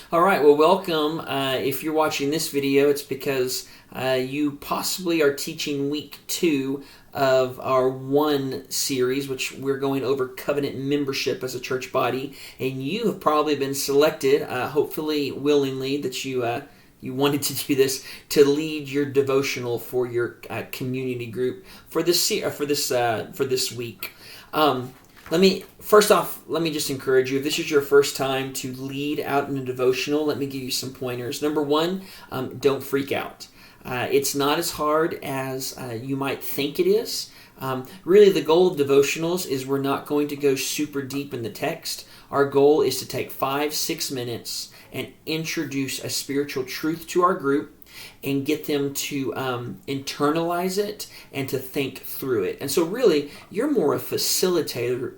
All right, well, welcome. If you're watching this video, it's because you possibly are teaching week 2 of our 1 series, which we're going over covenant membership as a church body. And you have probably been selected, hopefully willingly, that you wanted to do this, to lead your devotional for your community group for this week. Let me just encourage you, if this is your first time to lead out in a devotional, let me give you some pointers. Number 1, don't freak out. It's not as hard as you might think it is. Really, the goal of devotionals is we're not going to go super deep in the text. Our goal is to take 5-6 minutes and introduce a spiritual truth to our group and get them to internalize it and to think through it. And so really, you're more a facilitator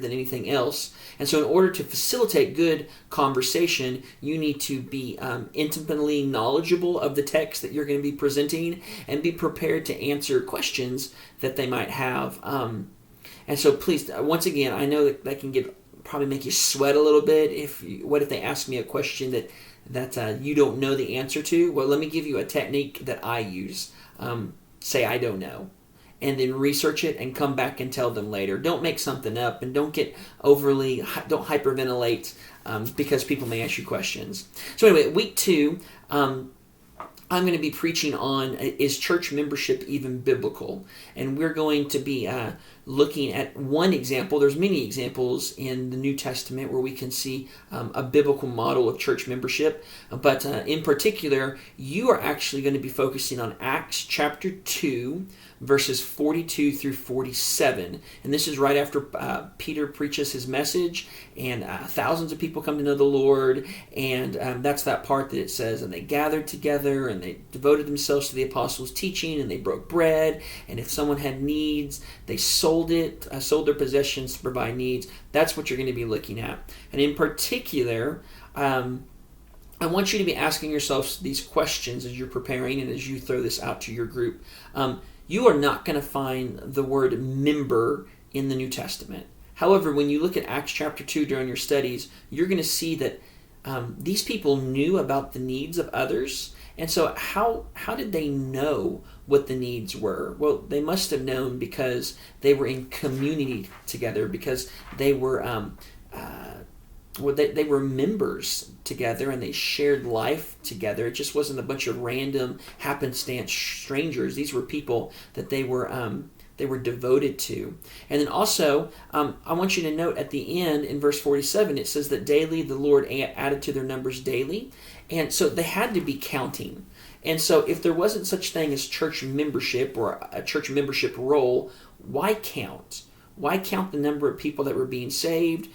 than anything else. And so in order to facilitate good conversation, you need to be intimately knowledgeable of the text that you're going to be presenting and be prepared to answer questions that they might have. And so please, once again, I know that can probably make you sweat a little bit. What if they ask me a question that you don't know the answer to? Well, let me give you a technique that I use. Say, I don't know. And then research it and come back and tell them later. Don't make something up and don't don't hyperventilate because people may ask you questions. So anyway, week 2, I'm going to be preaching on, is church membership even biblical? And we're going to be looking at one example. There's many examples in the New Testament where we can see a biblical model of church membership. But in particular, you are actually going to be focusing on Acts chapter 2, verses 42 through 47. And this is right after Peter preaches his message, and thousands of people come to know the Lord. And that's that part that it says, and they gathered together, and they devoted themselves to the apostles' teaching, and they broke bread. And if someone had needs, they sold their possessions to provide needs. That's what you're going to be looking at. And in particular, I want you to be asking yourself these questions as you're preparing and as you throw this out to your group. You are not going to find the word member in the New Testament. However, when you look at Acts chapter 2 during your studies, you're going to see that these people knew about the needs of others. And so how did they know what the needs were? Well, they must have known because they were in community together, because they were they were members together and they shared life together. It just wasn't a bunch of random happenstance strangers. These were people that they were devoted to. And then also, I want you to note at the end in verse 47, it says that daily the Lord added to their numbers daily. And so they had to be counting. And so if there wasn't such thing as church membership or a church membership roll, why count? Why count the number of people that were being saved?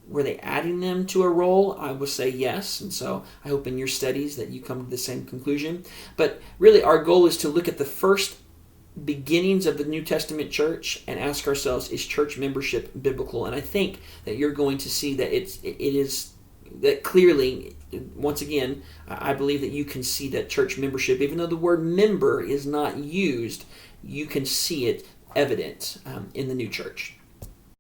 Were they adding them to a roll? I would say yes. And so I hope in your studies that you come to the same conclusion. But really our goal is to look at the first beginnings of the New Testament church and ask ourselves, is church membership biblical? And I think that you're going to see that it is that clearly. Once again, I believe that you can see that church membership, even though the word member is not used, you can see it evident in the new church.